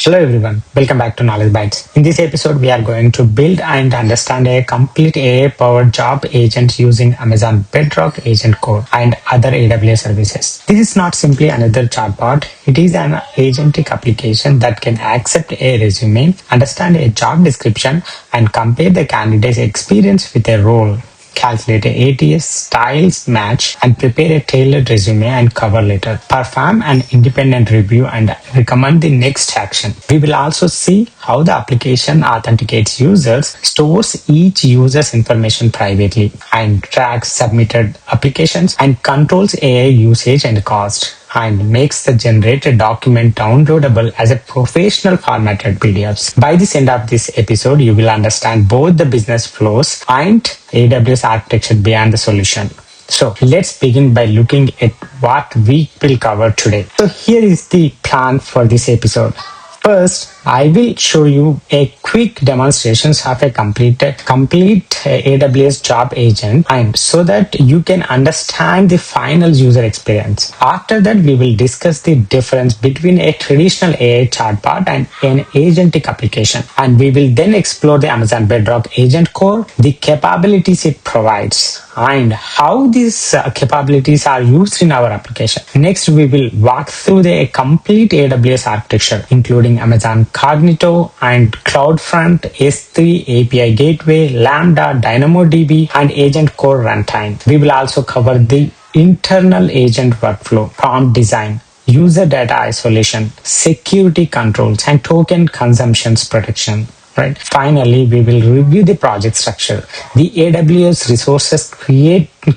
Hello everyone, welcome back to Knowledge Bytes. In this episode, we are going to build and understand a complete AI-powered job agent using Amazon Bedrock AgentCore and other AWS services. This is not simply another chatbot, it is an agentic application that can accept a resume, understand a job description, and compare the candidate's experience with a role, calculate a ATS-style match, and prepare a tailored resume and cover letter, perform an independent review, and recommend the next action. We will also see how the application authenticates users, stores each user's information privately, and tracks submitted applications, and controls AI usage and cost, and makes the generated document downloadable as a professional formatted PDFs. By the end of this episode, you will understand both the business flows and AWS architecture behind the solution. So let's begin by looking at what we will cover today. So here is the plan for this episode. First, I will show you a quick demonstrations of a complete AWS job agent, and so that you can understand the final user experience. After that, we will discuss the difference between a traditional AI chatbot and an agentic application, and we will then explore the Amazon Bedrock AgentCore, the capabilities it provides, and how these capabilities are used in our application. Next, we will walk through the complete AWS architecture, including Amazon Cognito and CloudFront, S3, API Gateway, Lambda, DynamoDB, and AgentCore Runtime. We will also cover the internal agent workflow, prompt design, user data isolation, security controls, and token consumptions protection. Right. Finally, we will review the project structure. The AWS resources creates the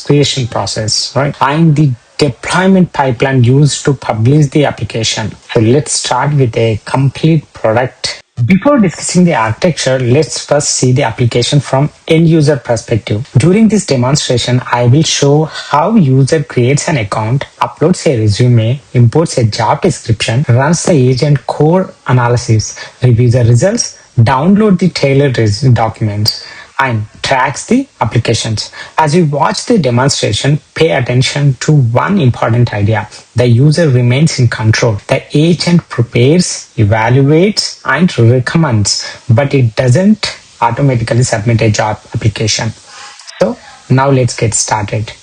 creation process, right? And the deployment pipeline used to publish the application. So let's start with a complete product. Before discussing the architecture, let's first see the application from end user perspective. During this demonstration, I will show how user creates an account, uploads a resume, imports a job description, runs the agent core analysis, reviews the results, download the tailored documents, and tracks the applications. As you watch the demonstration, pay attention to one important idea. The user remains in control. The agent prepares, evaluates, and recommends, but it doesn't automatically submit a job application. So now let's get started.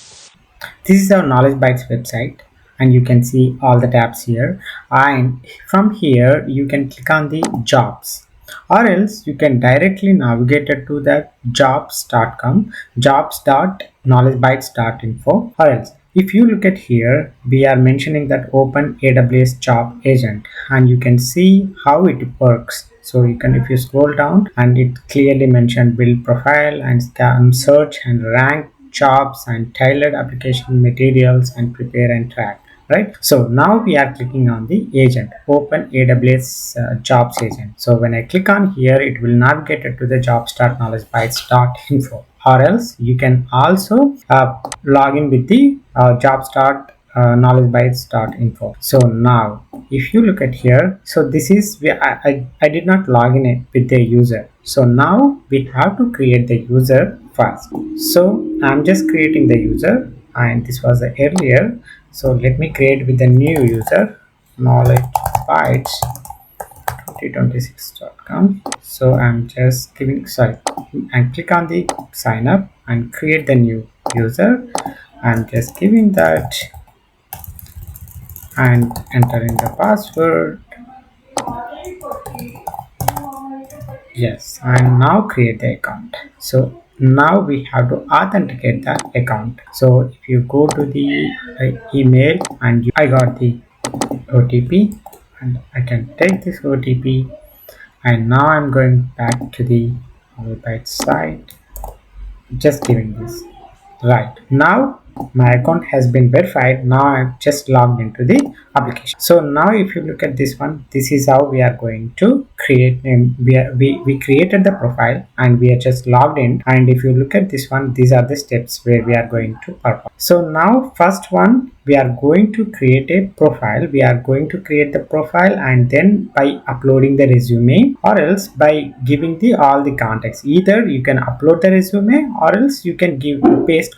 This is our Knowledge Bytes website, and you can see all the tabs here. And from here, you can click on the jobs, or else you can directly navigate it to the jobs.com, jobs.knowledgebytes.info, or else if you look at here, we are mentioning that open AWS job agent, and you can see how it works. So you can, if you scroll down, and it clearly mentioned build profile and scan, search and rank jobs and tailored application materials and prepare and track. Right. So now we are clicking on the agent, open AWS Jobs Agent. So when I click on here, it will navigate it to the jobs.knowledgebytes.info, or else you can also log in with the jobs.knowledgebytes.info. So now if you look at here, so this is I did not log in with the user. So now we have to create the user first. So I'm just creating the user, and this was the earlier. So let me create with the new user, knowledgebytes2026.com. So I'm just giving, and click on the sign up and create the new user. I'm just giving that and entering the password. Yes, and now create the account. So now we have to authenticate the account. So if you go to the email, and I got the OTP, and I can take this OTP, and now I'm going back to the Bytes site, just giving this. Right, now my account has been verified. Now I've just logged into the application. So now if you look at this one, this is how we are going to create. We created the profile, and we are just logged in. And if you look at this one, these are the steps where we are going to perform. So now first one, we are going to create a profile. We are going to create the profile, and then by uploading the resume, or else by giving the all the context. Either you can upload the resume, or else you can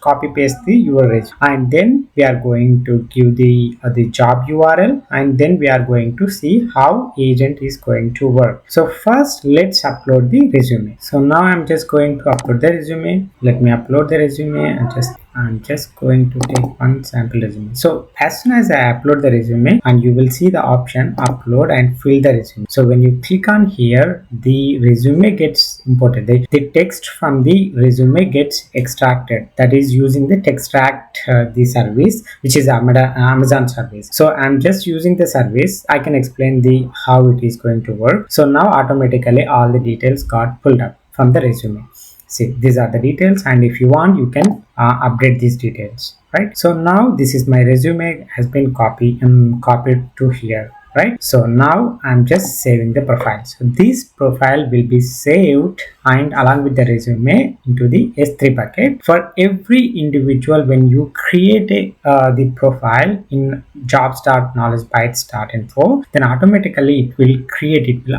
copy paste your resume, and then we are going to give the job UI URL, and then we are going to see how agent is going to work. So first let's upload the resume. So now I'm just going to upload the resume. Let me upload the resume, and I'm just going to take one sample resume. So as soon as I upload the resume, and you will see the option upload and fill the resume. So when you click on here, the resume gets imported. The text from the resume gets extracted. That is using the extract the service, which is Amazon service. So I'm just using the service. I can explain the how it is going to work. So now automatically all the details got pulled up from the resume. See, these are the details, and if you want, you can update these details, right? So now this is my resume has been copied to here, right? So now I'm just saving the profile. So this profile will be saved and along with the resume into the S3 bucket. For every individual, when you create the profile in jobs.knowledgebytes.info, then automatically it will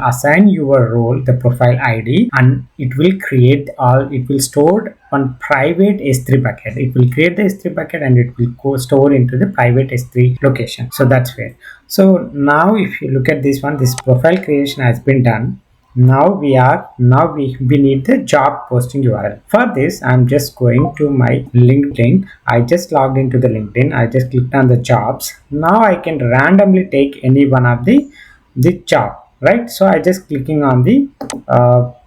assign your role the profile ID, and it will store one private S3 bucket. It will create the S3 bucket and it will store into the private S3 location. So that's where. So now if you look at this one, this profile creation has been done. Now we need the job posting URL. For this, I'm just going to my LinkedIn. I just logged into the LinkedIn. I just clicked on the jobs. Now I can randomly take any one of the job, right? So I just clicking on the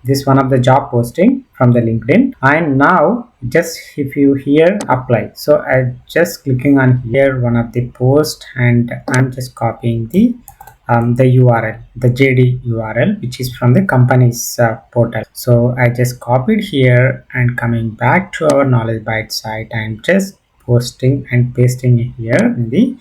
this one of the job posting from the LinkedIn, and now just if you here apply, so I just clicking on here one of the post, and I'm just copying the URL, the JD URL, which is from the company's portal. So I just copied here and coming back to our Knowledge Bytes site, and just posting and pasting here in the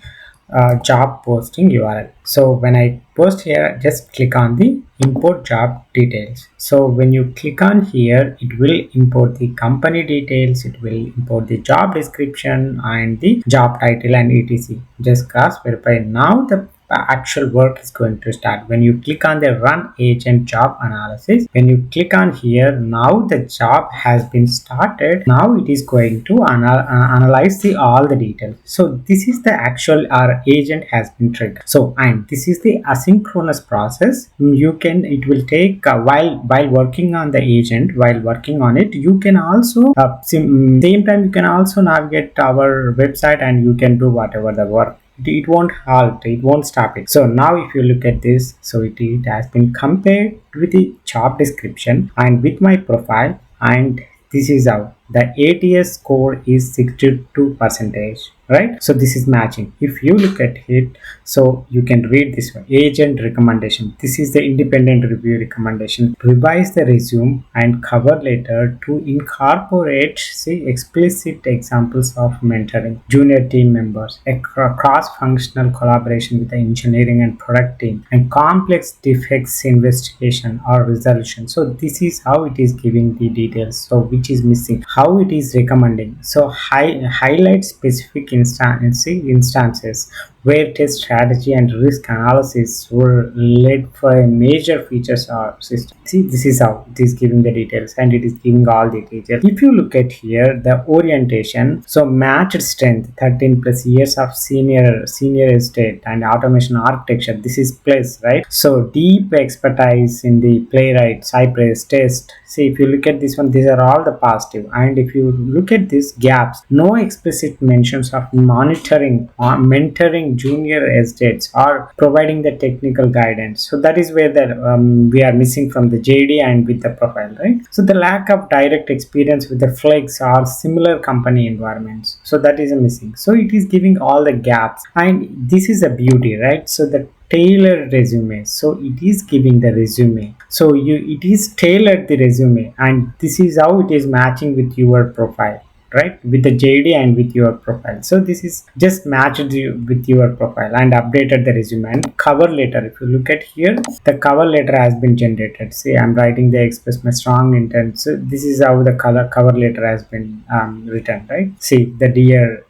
job posting URL. So when I post here, just click on the import job details. So when you click on here, it will import the company details, it will import the job description and the job title and etc. Just cross verify. Now the actual work is going to start. When you click on the run agent job analysis, when you click on here, now the job has been started. Now it is going to analyze all the details. So this is the actual our agent has been triggered. So, and this is the asynchronous process. It will take while working on the agent, while working on it, you can also same time you can also navigate our website and you can do whatever the work. It won't halt, it won't stop it. So now if you look at this, so it has been compared with the job description and with my profile, and this is how the ATS score is 62%, right? So this is matching. If you look at it, so you can read this one, agent recommendation. This is the independent review recommendation. Revise the resume and cover letter to incorporate explicit examples of mentoring junior team members, a cross-functional collaboration with the engineering and product team, and complex defects investigation or resolution. So this is how it is giving the details. So which is missing, how it is recommending. So highlight specific instances where test strategy and risk analysis were led for a major features or system. See, this is how it is giving the details, and it is giving all the details. If you look at here, the orientation, so matched strength, 13 plus years of senior estate and automation architecture. This is plus, right? So deep expertise in the playwright, Cypress, test. See, if you look at this one, these are all the positive. And if you look at these gaps, no explicit mentions of monitoring or mentoring junior estates or providing the technical guidance. So that is where we are missing from the JD and with the profile, right? So the lack of direct experience with the flex or similar company environments. So that is missing. So it is giving all the gaps, and this is a beauty, right? So the tailored resume, so it is giving the resume, so it is tailored the resume, and this is how it is matching with your profile, right, with the JD and with your profile. So this is just matched with your profile and updated the resume. And cover letter, if you look at here, the cover letter has been generated. See, I'm writing the express my strong intent. So this is how the cover letter has been written, right? See, the dear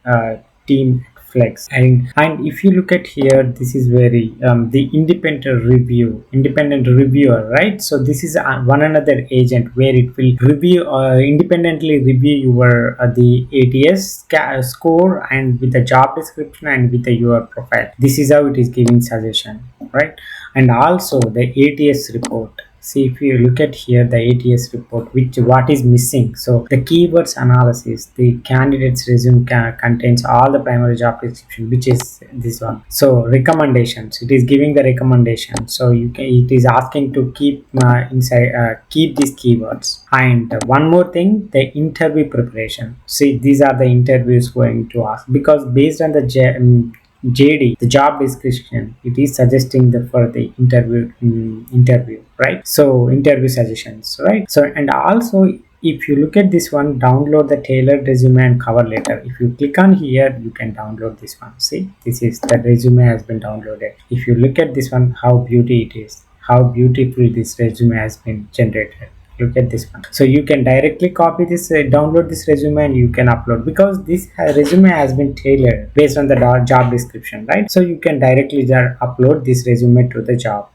team flex. And if you look at here, this is very the independent reviewer, right? So this is one another agent where it will review independently review your the ATS score and with the job description and with your profile. This is how it is giving suggestion, right? And also the ATS report. See, if you look at here the ATS report, what is missing. So the keywords analysis, the candidate's resume contains all the primary job description, which is this one. So recommendations, it is giving the recommendation. So it is asking to keep keep these keywords. And one more thing, the interview preparation. See, these are the interviews going to ask, because based on the JD, the job description, it is suggesting for the interview, right? So interview suggestions, right? So, and also if you look at this one, download the tailored resume and cover letter. If you click on here, you can download this one. See, this is the resume has been downloaded. If you look at this one, how beautiful it is, how beautiful this resume has been generated. Look at this one. So you can directly copy this, download this resume, and you can upload, because this resume has been tailored based on the job description, right? So you can directly upload this resume to the job.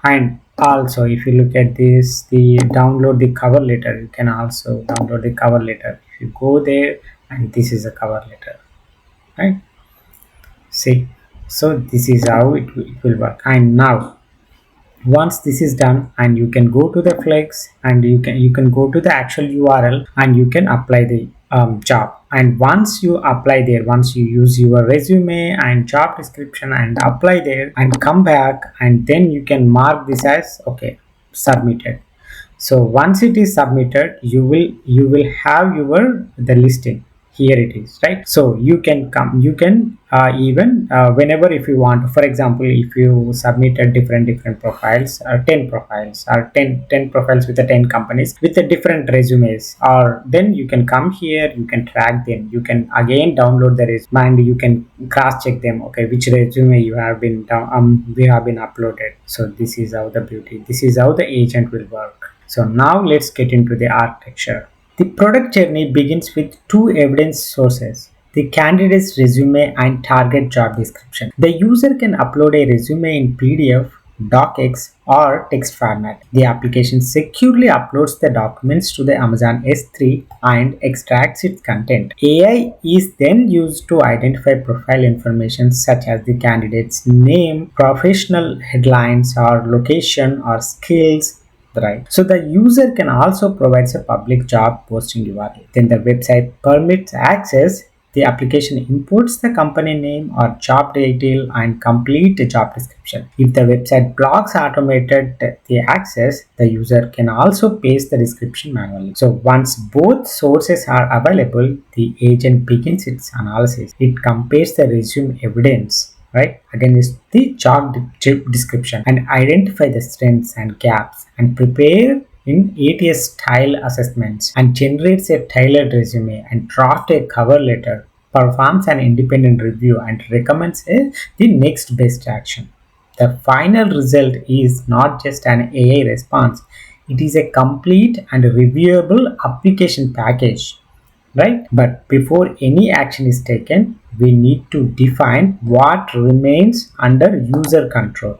And also if you look at this, the download the cover letter, you can also download the cover letter. If you go there, and this is a cover letter, right? See, so this is how it will work. And now once this is done, and you can go to the flex, and you can go to the actual URL, and you can apply the job. And once you apply there, once you use your resume and job description and apply there and come back, and then you can mark this as okay, submitted. So once it is submitted, you will have the listing. Here it is, right? So you can even whenever, if you want, for example, if you submitted different profiles, 10 profiles, or 10 profiles with the 10 companies with the different resumes, or then you can come here, you can track them, you can again download the resume, and you can cross check them, okay, which resume you have been we have been uploaded. So this is how this is how the agent will work. So now let's get into the architecture. The product journey begins with two evidence sources: the candidate's resume and target job description. The user can upload a resume in PDF, docx, or text format. The application securely uploads the documents to the Amazon S3 and extracts its content. AI is then used to identify profile information such as the candidate's name, professional headlines, or location, or skills. Right. So the user can also provide a public job posting URL. Then the website permits access. The application imports the company name or job title and complete the job description. If the website blocks automated the access, the user can also paste the description manually. So once both sources are available, the agent begins its analysis. It compares the resume evidence, right, against the job description, and identify the strengths and gaps, and prepare in ATS-style assessments, and generates a tailored resume, and draft a cover letter, performs an independent review, and recommends the next best action. The final result is not just an AI response, it is a complete and reviewable application package, right? But before any action is taken, we need to define what remains under user control,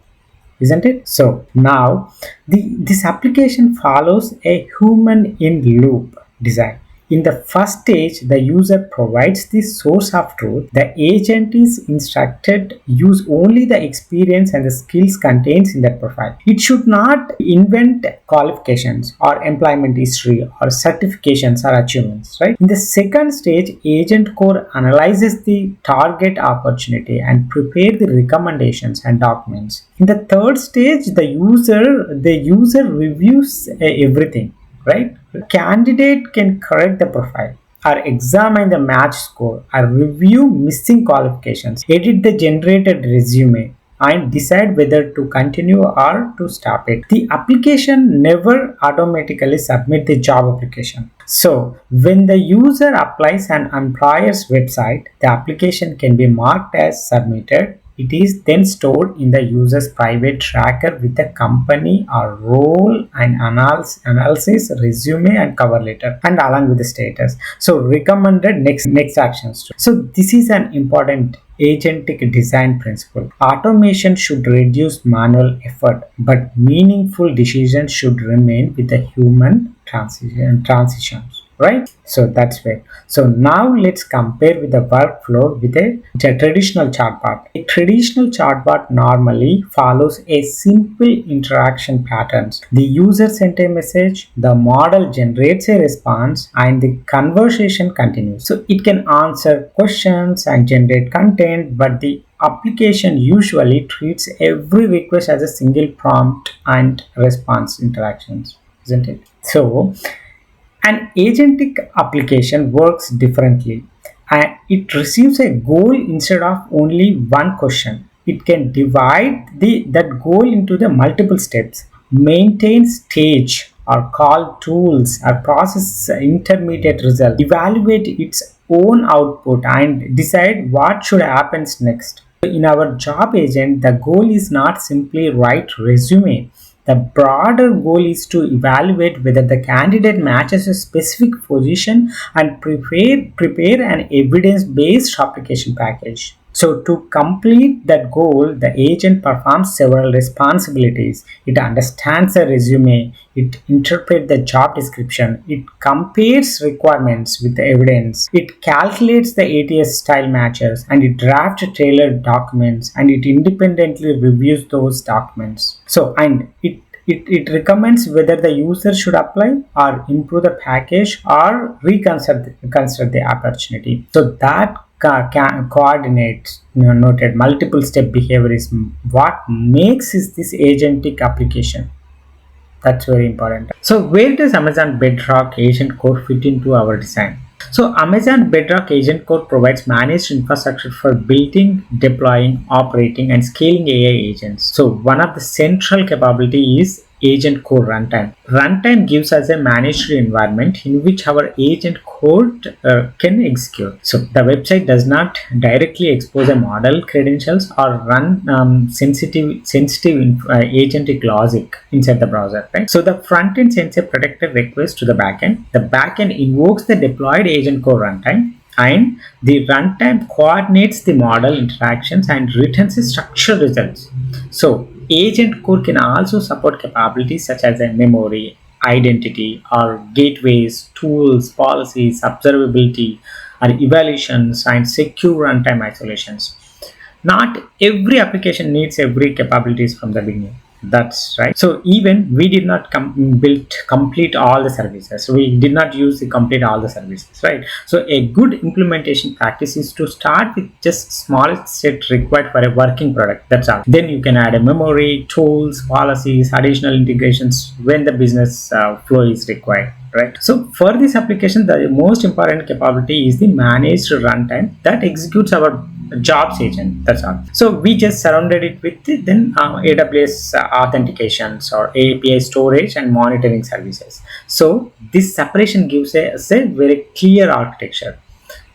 isn't it? So now this application follows a human in loop design. In the first stage, the user provides the source of truth. The agent is instructed use only the experience and the skills contained in that profile. It should not invent qualifications or employment history or certifications or achievements, right? In the second stage, AgentCore analyzes the target opportunity and prepare the recommendations and documents. In the third stage, the user reviews everything, right? The candidate can correct the profile, or examine the match score, or review missing qualifications, edit the generated resume, and decide whether to continue or to stop it. The application never automatically submits the job application. So when the user applies an employer's website, the application can be marked as submitted, It is then stored in the user's private tracker with the company or role and analysis, resume and cover letter, and along with the status. So recommended next actions. So this is an important agentic design principle. Automation should reduce manual effort, but meaningful decisions should remain with the human transitions. Right? So that's right. So now let's compare with the workflow with a traditional chatbot. A traditional chatbot normally follows a simple interaction patterns. The user sent a message, the model generates a response, and the conversation continues. So it can answer questions and generate content, but the application usually treats every request as a single prompt and response interactions, isn't it? So an agentic application works differently and it receives a goal instead of only one question. It can divide that goal into the multiple steps, maintain stage or call tools or process intermediate result, evaluate its own output and decide what should happen next. In our job agent, the goal is not simply write resume. The broader goal is to evaluate whether the candidate matches a specific position and prepare an evidence-based application package. So to complete that goal, the agent performs several responsibilities. It understands the resume, it interprets the job description, it compares requirements with the evidence, it calculates the ATS-style matches, and it drafts tailored documents, and it independently reviews those documents. So, and it recommends whether the user should apply or improve the package or consider the opportunity. So that coordinates noted multiple step behavior is what makes this agentic application. That's very important. So where does Amazon Bedrock AgentCore fit into our design? So Amazon Bedrock AgentCore provides managed infrastructure for building, deploying, operating, and scaling AI agents. So one of the central capability is AgentCore Runtime. Runtime gives us a managed environment in which our agent code can execute. So the website does not directly expose a model credentials or run sensitive agentic logic inside the browser. Right? So the front end sends a protected request to the backend. The backend invokes the deployed AgentCore Runtime, and the runtime coordinates the model interactions and returns the structured results. So AgentCore can also support capabilities such as a memory, identity, or gateways, tools, policies, observability, or evaluations, and secure runtime isolations. Not every application needs every capabilities from the beginning. That's right. So even we did not complete all the services. We did not use the complete all the services, right? So a good implementation practice is to start with just smallest set required for a working product. That's all. Then you can add a memory, tools, policies, additional integrations when the business flow is required. Right. So for this application, the most important capability is the managed runtime that executes our jobs agent. That's all. So we just surrounded it with AWS authentications or API storage and monitoring services. So this separation gives us a very clear architecture.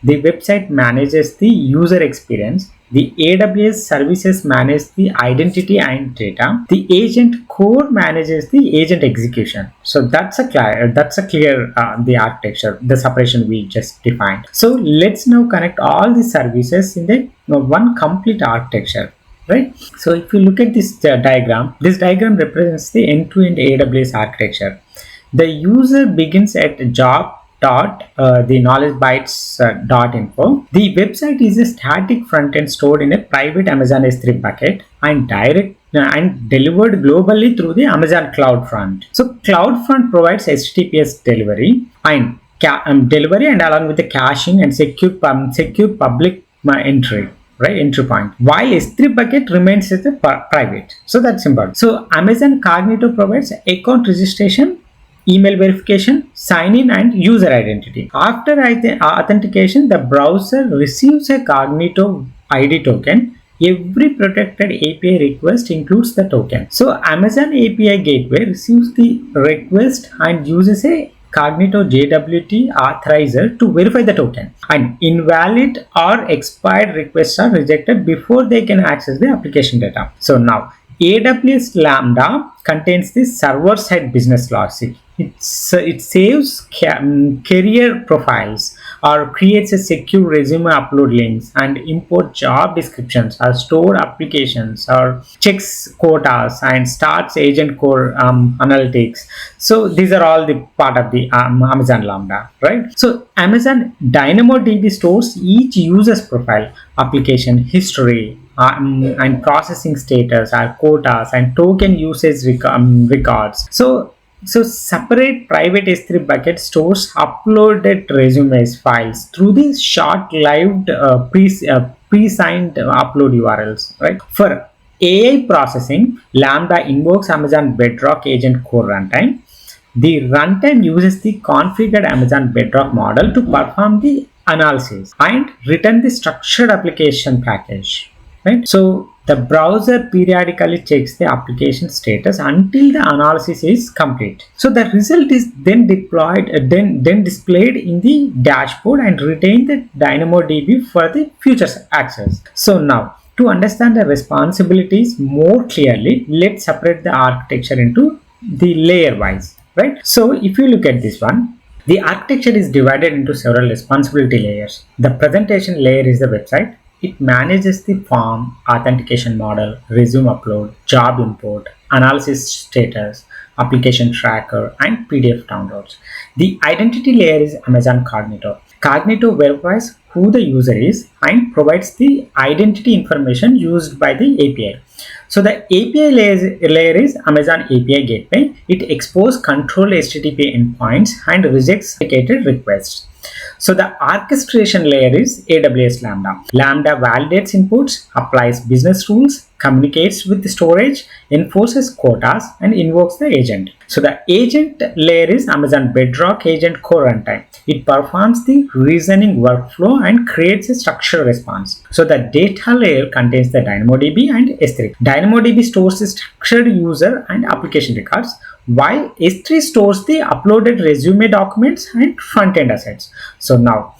The website manages the user experience. The AWS services manage the identity and data. The agent core manages the agent execution. So that's a clear the architecture, the separation we just defined. So let's now connect all the services in the one complete architecture. Right. So if you look at this diagram represents the end-to-end AWS architecture. The user begins at job the knowledge bytes .info. The website is a static front end stored in a private Amazon S3 bucket and and delivered globally through the Amazon CloudFront. So CloudFront provides HTTPS delivery and along with the caching and secure public entry. Right, entry point, while S3 bucket remains as a private. So that's important. So Amazon Cognito provides account registration, email verification, sign-in, and user identity. After authentication, the browser receives a Cognito ID token. Every protected API request includes the token. So Amazon API Gateway receives the request and uses a Cognito JWT authorizer to verify the token, and invalid or expired requests are rejected before they can access the application data. So now AWS Lambda contains the server-side business logic. It saves career profiles or creates a secure resume upload links and import job descriptions or store applications or checks quotas and starts AgentCore analytics. So these are all the part of the Amazon Lambda, right? So Amazon DynamoDB stores each user's profile, application history, and processing status, or quotas and token usage records. So separate private S3 bucket stores uploaded resumes files through these short-lived pre-signed upload URLs, right? For AI processing, Lambda invokes Amazon Bedrock AgentCore Runtime. The runtime uses the configured Amazon Bedrock model to perform the analysis and return the structured application package, right? So the browser periodically checks the application status until the analysis is complete. So the result is then then displayed in the dashboard and retain the DynamoDB for the future access. So now, to understand the responsibilities more clearly, let's separate the architecture into the layer wise, right? So if you look at this one, the architecture is divided into several responsibility layers. The presentation layer is the website. It manages the form, authentication model, resume upload, job import, analysis status, application tracker, and PDF downloads. The identity layer is Amazon Cognito. Cognito verifies who the user is and provides the identity information used by the API. So the API layer is Amazon API Gateway. It exposes control HTTP endpoints and rejects dedicated requests. So the orchestration layer is AWS Lambda. Lambda validates inputs, applies business rules, communicates with the storage, enforces quotas, and invokes the agent. So the agent layer is Amazon Bedrock AgentCore Runtime. It performs the reasoning workflow and creates a structured response. So the data layer contains the DynamoDB and S3. DynamoDB stores the structured user and application records, while S3 stores the uploaded resume documents and front-end assets. So now,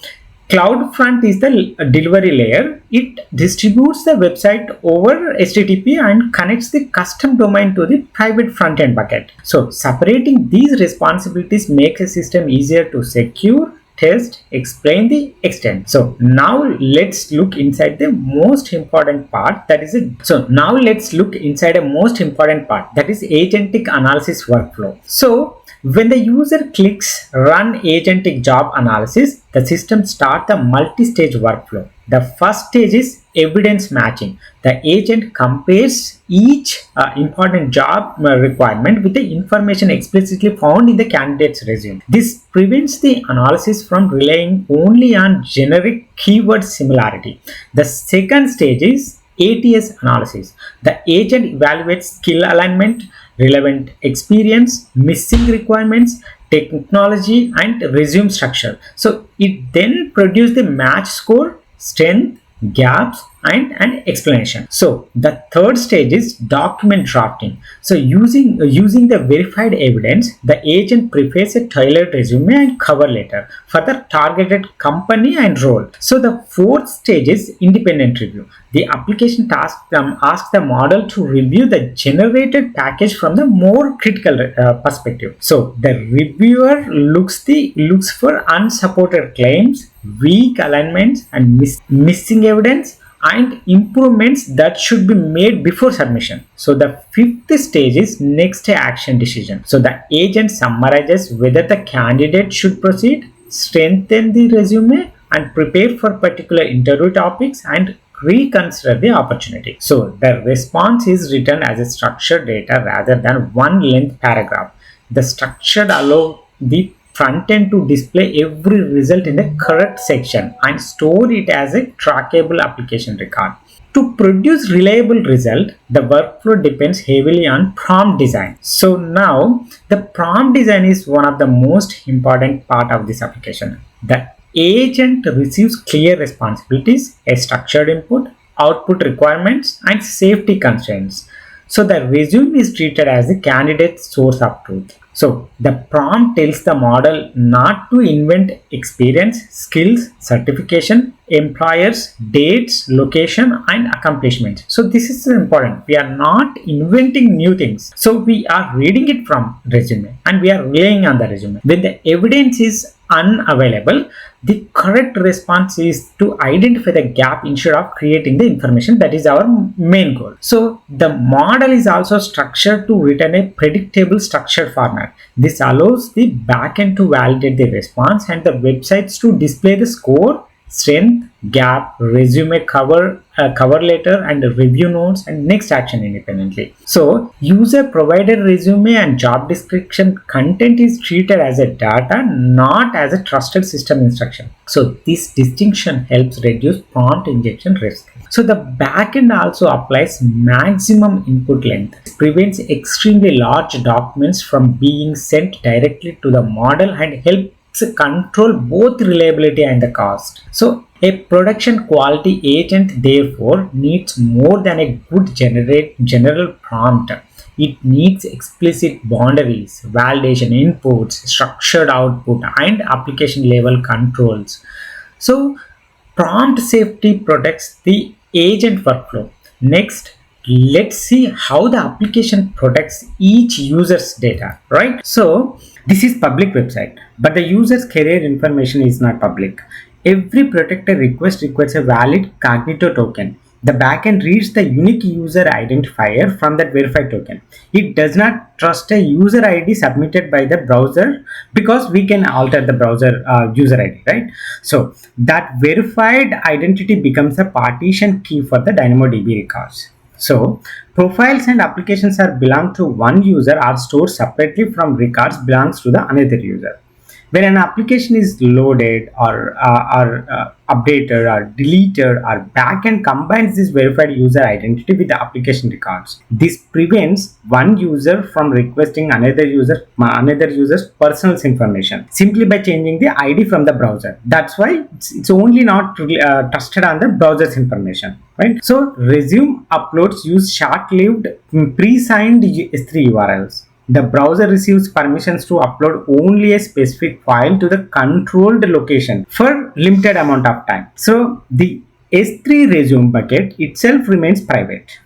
CloudFront is the delivery layer. It distributes the website over HTTP and connects the custom domain to the private front-end bucket. So separating these responsibilities makes a system easier to secure, test, explain the extent. So now let's look inside the most important part, that is agentic analysis workflow. So when the user clicks run agentic job analysis, the system starts a multi-stage workflow. The first stage is evidence matching. The agent compares each important job requirement with the information explicitly found in the candidate's resume. This prevents the analysis from relying only on generic keyword similarity. The second stage is ATS analysis. The agent evaluates skill alignment, relevant experience, missing requirements, technology, and resume structure. So it then produces the match score, strength, gaps, and an explanation. So the third stage is document drafting. So using the verified evidence, the agent prepares a tailored resume and cover letter for the targeted company and role. So the fourth stage is independent review. The application asks the model to review the generated package from the more critical perspective. So the reviewer looks for unsupported claims, weak alignments, and missing evidence, and improvements that should be made before submission. So the fifth stage is next action decision. So the agent summarizes whether the candidate should proceed, strengthen the resume, and prepare for particular interview topics, and reconsider the opportunity. So the response is written as a structured data rather than one length paragraph. The structured allows the front end to display every result in the correct section and store it as a trackable application record. To produce reliable result, the workflow depends heavily on prompt design. So now the prompt design is one of the most important part of this application. The agent receives clear responsibilities, a structured input, output requirements, and safety constraints. So the resume is treated as the candidate source of truth. So the prompt tells the model not to invent experience, skills, certification, employers, dates, location, and accomplishments. So this is important. We are not inventing new things. So we are reading it from resume and we are relying on the resume. When the evidence is unavailable, the correct response is to identify the gap instead of creating the information. That is our main goal. So the model is also structured to return a predictable structured format. This allows the backend to validate the response and the websites to display the score, strength, gap, resume, cover letter, and review notes and next action independently. So user provided resume and job description content is treated as a data, not as a trusted system instruction. So this distinction helps reduce prompt injection risk. So the backend also applies maximum input length. This prevents extremely large documents from being sent directly to the model and helps control both reliability and the cost. So a production quality agent therefore needs more than a good general prompt. It needs explicit boundaries, validation inputs, structured output, and application level controls. So prompt safety protects the agent workflow. Next, let's see how the application protects each user's data, right? So this is public website, but the user's career information is not public. Every protected request requires a valid cognito token. The backend reads the unique user identifier from that verified token. It does not trust a user ID submitted by the browser because we can alter the browser user ID, right? So that verified identity becomes a partition key for the DynamoDB records. So profiles and applications are belong to one user are stored separately from records belongs to the another user. When an application is loaded or updated or deleted, or backend combines this verified user identity with the application records. This prevents one user from requesting another user's personal information simply by changing the ID from the browser. That's why it's only not trusted on the browser's information. Right? So resume uploads use short-lived pre-signed S3 URLs. The browser receives permissions to upload only a specific file to the controlled location for limited amount of time. So the S3 resume bucket itself remains private.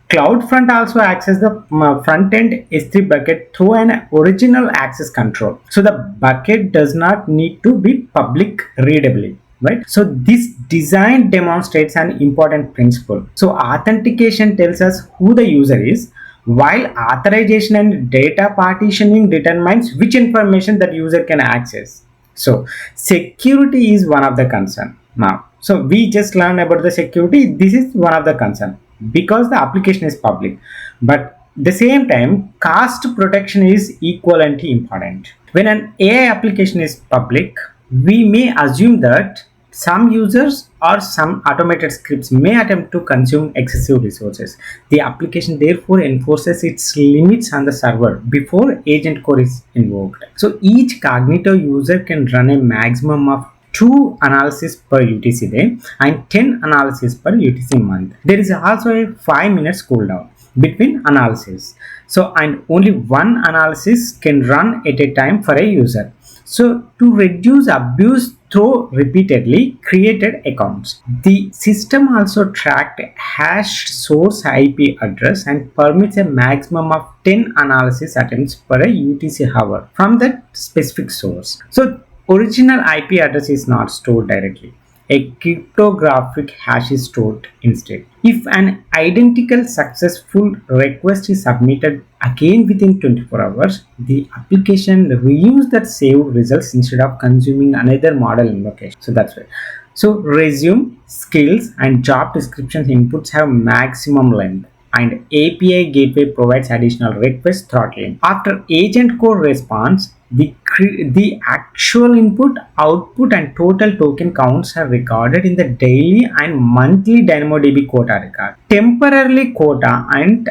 CloudFront also accesses the front-end S3 bucket through an original access control. So the bucket does not need to be public readably. Right? So this design demonstrates an important principle. So authentication tells us who the user is, while authorization and data partitioning determines which information that user can access. So security is one of the concern now. So we just learned about the security. This is one of the concern because the application is public, but at the same time cost protection is equally important. When an AI application is public, we may assume that some users or some automated scripts may attempt to consume excessive resources. The application therefore enforces its limits on the server before AgentCore is invoked. So each cognito user can run a maximum of 2 analyses per UTC day and 10 analyses per UTC month. There is also a 5 minutes cooldown between analyses. So and only one analysis can run at a time for a user. So to reduce abuse through repeatedly created accounts, the system also tracked hashed source IP address and permits a maximum of 10 analysis attempts per a UTC hour from that specific source. So original IP address is not stored directly. A cryptographic hash is stored instead. If an identical successful request is submitted again within 24 hours, the application reuse that saved results instead of consuming another model invocation. So that's right. So resume, skills, and job descriptions inputs have maximum length, and API Gateway provides additional request throttling. After AgentCore response, the actual input, output, and total token counts are recorded in the daily and monthly DynamoDB quota record. Temporarily quota and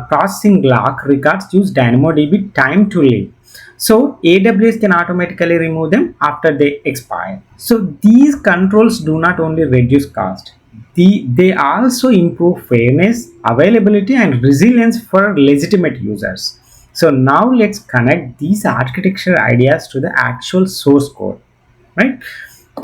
processing lock records use DynamoDB time to live. So AWS can automatically remove them after they expire. So these controls do not only reduce cost, they also improve fairness, availability, and resilience for legitimate users. So now let's connect these architecture ideas to the actual source code, right?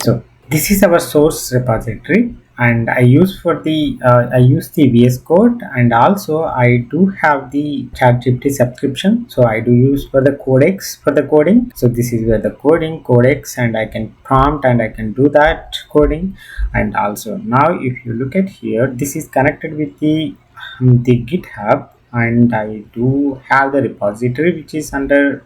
So this is our source repository, and I use the VS Code, and also I do have the ChatGPT subscription. So I do use for the codex for the coding. So this is where the coding codex, and I can prompt and I can do that coding. And also now if you look at here, this is connected with the GitHub, and I do have the repository which is under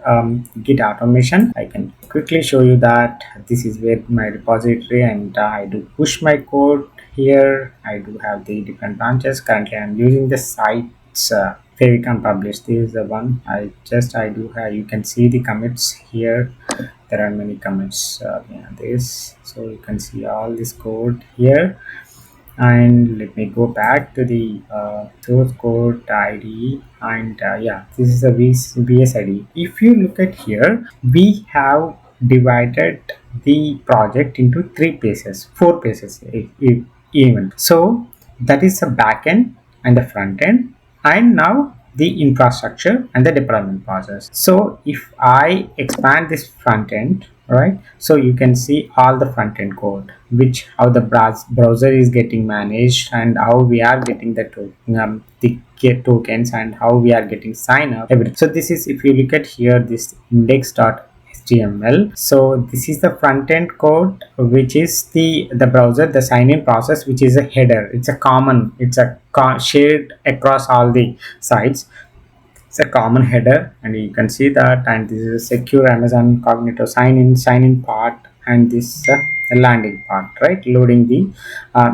Git automation. I can quickly show you that this is where my repository, and I do push my code here. I do have the different branches. Currently I'm using the sites where we can publish. This is the one I do have. You can see the commits here. There are many commits behind this, so you can see all this code here. And let me go back to the source code IDE, and yeah, this is a VS IDE. If you look at here, we have divided the project into four pieces even. So that is the backend and the front end, and now the infrastructure and the deployment process. So if I expand this front end, right, so you can see all the front end code, which how the browser is getting managed, and how we are getting the get tokens, and how we are getting sign up, everything. So this is, if you look at here, this index.html. So this is the front end code, which is the browser, the sign in process, which is a header. It's a common, shared across all the sites. It's a common header, and you can see that. And this is a secure Amazon Cognito sign in part, and this landing part, right, loading the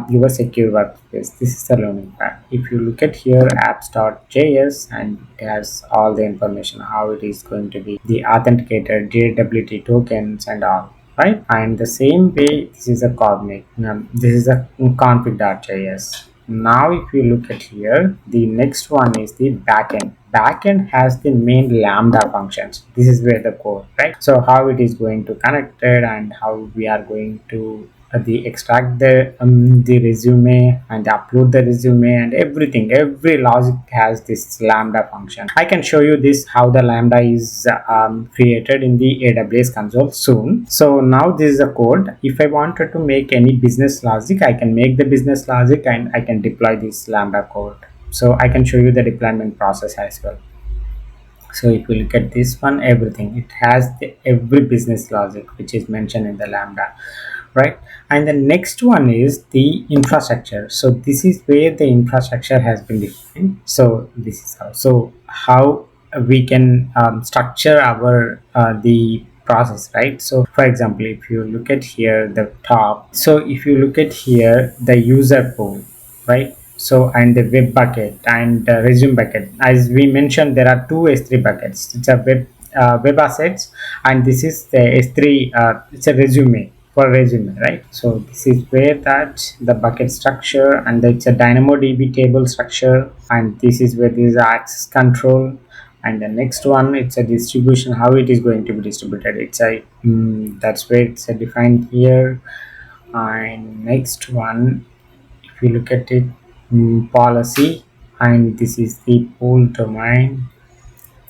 your secure workspace. This is the learning part. If you look at here, apps.js, and it has all the information how it is going to be the authenticated JWT tokens and all, right? And the same way, this is a cognate. This is a config.js. Now if you look at here, the next one is the backend has the main Lambda functions. This is where the code, right? So how it is going to connect it, and how we are going to the extract the resume, and upload the resume, and every logic has this Lambda function. I can show you this how the Lambda is created in the AWS console soon. So now this is the code. If I wanted to make any business logic, I can make the business logic, and I can deploy this Lambda code. So I can show you the deployment process as well. So if you look at this one, everything, it has every business logic which is mentioned in the Lambda, right? And the next one is the infrastructure. So this is where the infrastructure has been defined. So this is how we can structure our the process, right? So for example, if you look at here the top, so if you look at here the user pool, right? So, and the web bucket and the resume bucket, as we mentioned, there are two S3 buckets. It's a web assets, and this is the S3, it's a resume for resume, right? So this is where that the bucket structure, and it's a DynamoDB table structure, and this is where this is access control. And the next one, it's a distribution, how it is going to be distributed. It's a that's where it's a defined here. And next one, if you look at it, policy, and this is the pool domain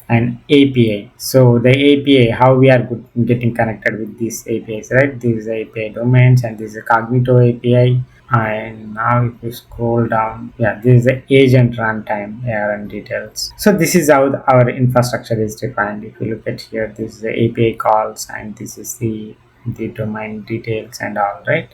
and API. So the API, how we are getting connected with these APIs, right? This is API domains, and this is a Cognito API. And now if you scroll down, yeah, this is the agent runtime ARN details. So this is how our infrastructure is defined. If you look at here, this is the API calls, and this is the domain details and all, right?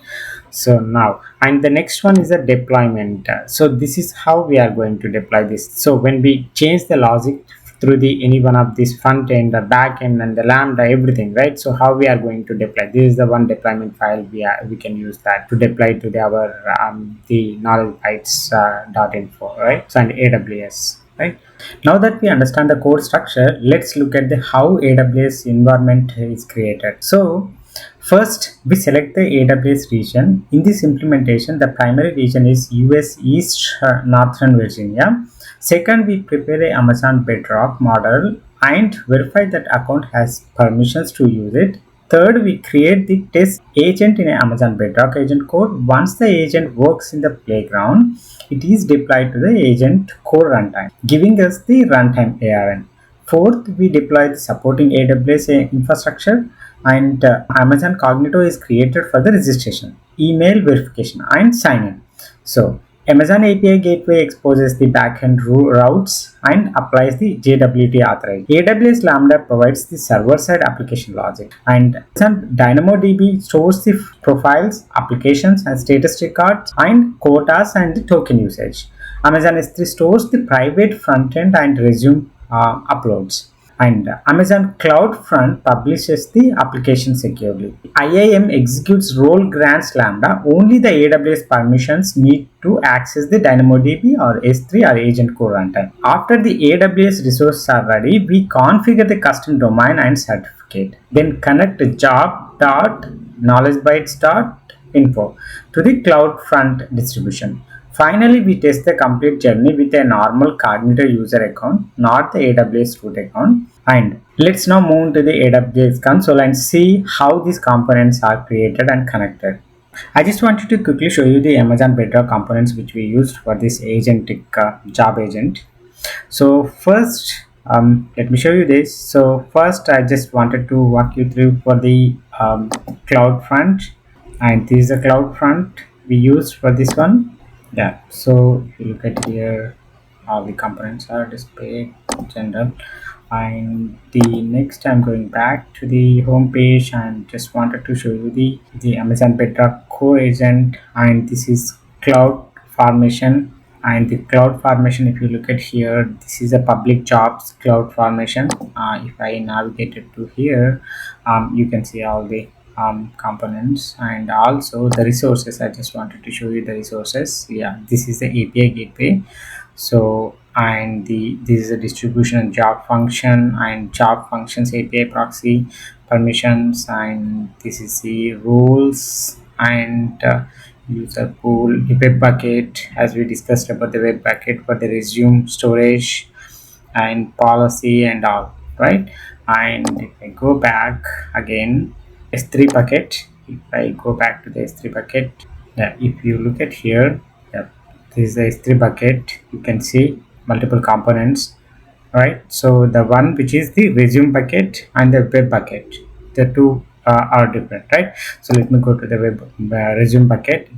So now, and the next one is the deployment. So this is how we are going to deploy this. So when we change the logic through the any one of this front end, the back end, and the Lambda, everything, right? So how we are going to deploy, this is the one deployment file we can use that to deploy to our the knowledge bytes .info, right? So, and AWS, right? Now that we understand the code structure, let's look at the how AWS environment is created. So first, we select the AWS region. In this implementation, the primary region is US East Northern Virginia. Second, we prepare a Amazon Bedrock model and verify that account has permissions to use it. Third, we create the test agent in Amazon Bedrock AgentCore. Once the agent works in the playground, it is deployed to the AgentCore Runtime, giving us the runtime ARN. Fourth, we deploy the supporting AWS infrastructure, and Amazon Cognito is created for the registration, email verification, and sign in. So Amazon API Gateway exposes the backend routes and applies the JWT authorization. AWS Lambda provides the server-side application logic, and Amazon DynamoDB stores the profiles, applications, and status records, and quotas and token usage. Amazon S3 stores the private frontend and resume uploads, and Amazon CloudFront publishes the application securely. IAM executes role grants Lambda. Only the AWS permissions need to access the DynamoDB or S3 or AgentCore runtime. After the AWS resources are ready, we configure the custom domain and certificate. Then connect job.knowledgebytes.info to the CloudFront distribution. Finally, we test the complete journey with a normal Cognito user account, not the AWS root account. And let's now move to the AWS Console and see how these components are created and connected. I just wanted to quickly show you the Amazon Bedrock components which we used for this Agentic job agent. So first, let me show you this. So first, I just wanted to walk you through for the CloudFront, and this is the CloudFront we used for this one. Yeah, so if you look at here, all the components are displayed general. And the next, I'm going back to the home page and just wanted to show you the Amazon Bedrock core agent, and this is cloud formation. And the cloud formation, if you look at here, this is a public jobs cloud formation. If I navigate it to here, you can see all the components and also the resources. I just wanted to show you the resources. Yeah, this is the API gateway. So, and this is a distribution and job function and job functions API proxy permissions, and this is the rules and user pool, web bucket, as we discussed about the web bucket for the resume storage and policy and all, right? And if I go back again, S3 bucket, if I go back to the S3 bucket, yeah, if you look at here, yeah, this is the S3 bucket. You can see multiple components, right? So the one which is the resume bucket and the web bucket, the two are different, right? So let me go to the web resume bucket.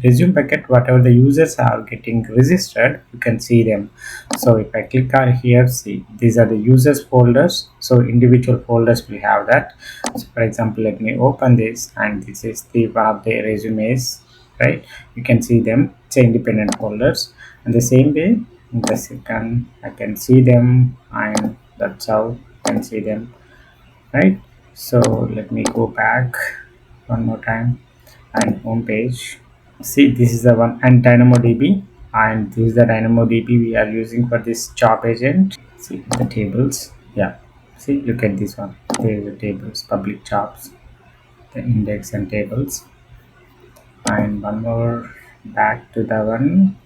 Whatever the users are getting registered, you can see them. So if I click on here, see, these are the users folders. So individual folders will have that. So for example, let me open this, and this is the one of the resumes, right? You can see them, it's independent folders. And the same way, in the second, I can see them, and that's how I can see them, right? So let me go back one more time and home page. See, this is the one, and DynamoDB, and this is the DynamoDB we are using for this job agent. See the tables. Yeah, see, look at this one. There is the tables, public jobs, the index and tables. And one more, back to the one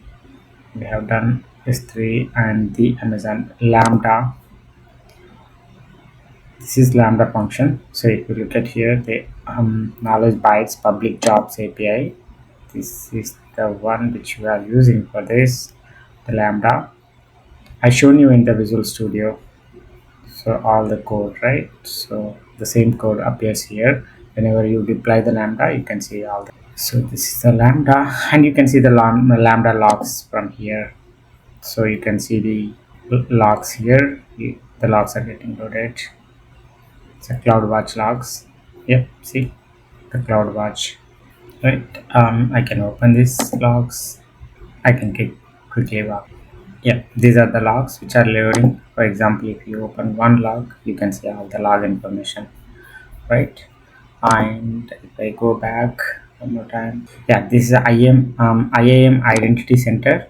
we have done S3 and the Amazon Lambda. This is Lambda function. So if you look at here, the knowledge bytes public jobs API, this is the one which we are using for this, the Lambda. I shown you in the Visual Studio. So all the code, right? So the same code appears here. Whenever you deploy the Lambda, you can see all the. So this is the Lambda, and you can see the Lambda logs from here. So you can see the logs here. The logs are getting loaded. It's a CloudWatch logs. Yep, see the CloudWatch, right? I can open these logs. I can quickly walk. Yeah, these are the logs which are loading. For example, if you open one log, you can see all the log information, right? And if I go back one more time, yeah, this is IAM Identity Center.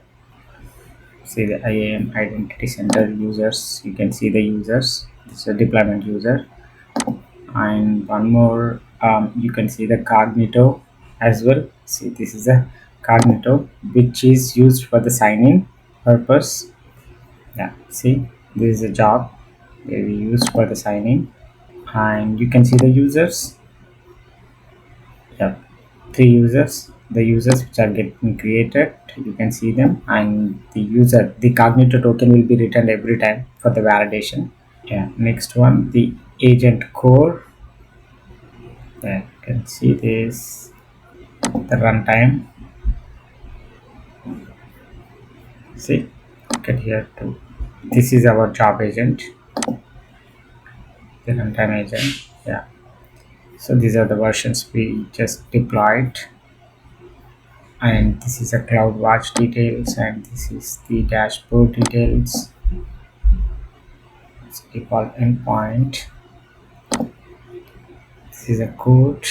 See the IAM Identity Center users. You can see the users. This is a deployment user. And one more, you can see the Cognito as well. See, this is a Cognito which is used for the sign-in purpose. Yeah, see, this is a job where we use for the sign-in, and you can see the users. Yeah, three users. The users which are getting created, you can see them, and the Cognito token will be returned every time for the validation. Yeah, next one, the agent core. Yeah, you can see this, the runtime. See, get here too. This is our job agent, the runtime agent. Yeah. So these are the versions we just deployed, and this is a CloudWatch details, and this is the dashboard details. Let's default endpoint. This is a code.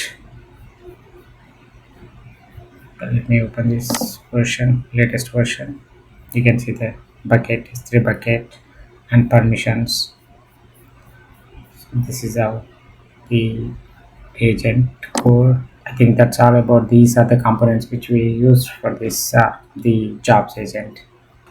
Let me open this version, latest version. You can see the bucket, S3 bucket, and permissions. So this is our the agent core. I think that's all about these are the components which we used for this the jobs agent.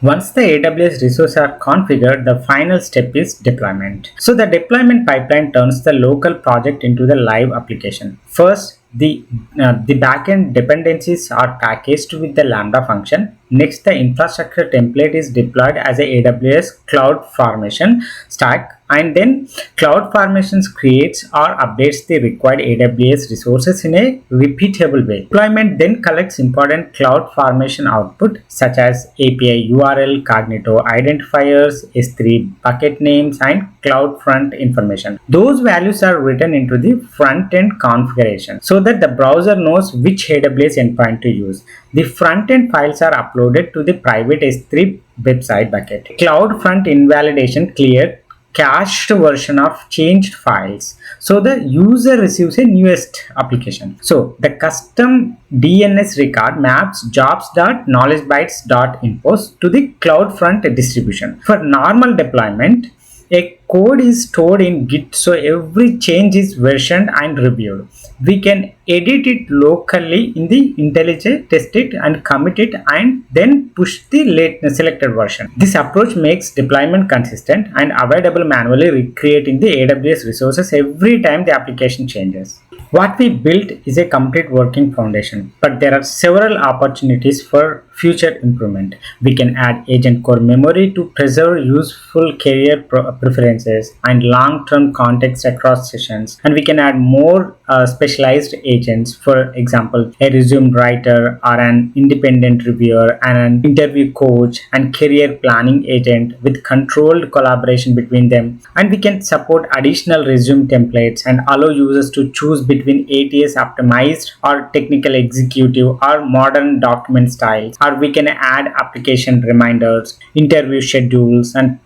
Once the AWS resources are configured, the final step is deployment. So the deployment pipeline turns the local project into the live application. First, the backend dependencies are packaged with the Lambda function. Next, the infrastructure template is deployed as a AWS Cloud Formation stack, and then Cloud Formations creates or updates the required AWS resources in a repeatable way. Deployment then collects important Cloud Formation output such as API URL, Cognito identifiers, S3 bucket names, and CloudFront information. Those values are written into the front-end configuration so that the browser knows which AWS endpoint to use. The front-end files are uploaded to the private S3 website bucket. CloudFront invalidation cleared cached version of changed files, so the user receives a newest application. So the custom DNS record maps jobs.knowledgebytes.infos to the CloudFront distribution. For normal deployment, a code is stored in Git, so every change is versioned and reviewed. We can edit it locally in the IntelliJ, test it and commit it, and then push the selected version. This approach makes deployment consistent and avoidable manually recreating the AWS resources every time the application changes. What we built is a complete working foundation, but there are several opportunities for future improvement. We can add AgentCore memory to preserve useful career preferences and long-term context across sessions, and we can add more specialized agents, for example, a resume writer or an independent reviewer and an interview coach and career planning agent with controlled collaboration between them. And we can support additional resume templates and allow users to choose between ATS optimized or technical executive or modern document styles, or we can add application reminders, interview schedules, and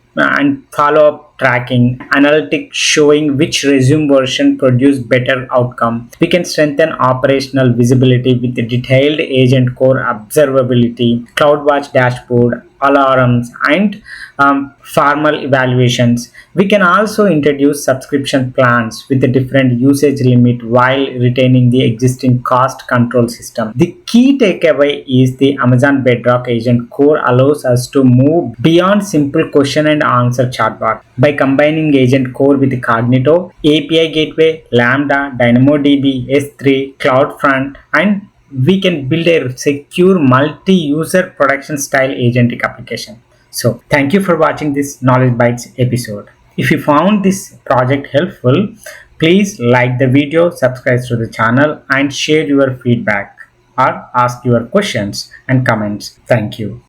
follow-up tracking, analytics showing which resume version produced better outcome. We can strengthen operational visibility with detailed AgentCore observability, CloudWatch dashboard, alarms, and formal evaluations. We can also introduce subscription plans with a different usage limit while retaining the existing cost control system. The key takeaway is the Amazon Bedrock AgentCore allows us to move beyond simple question and answer chatbot. By combining AgentCore with Cognito, API Gateway, Lambda, DynamoDB, S3, CloudFront, and we can build a secure multi-user production style agentic application. So thank you for watching this Knowledge Bytes episode. If you found this project helpful, please like the video, subscribe to the channel, and share your feedback or ask your questions and comments. Thank you.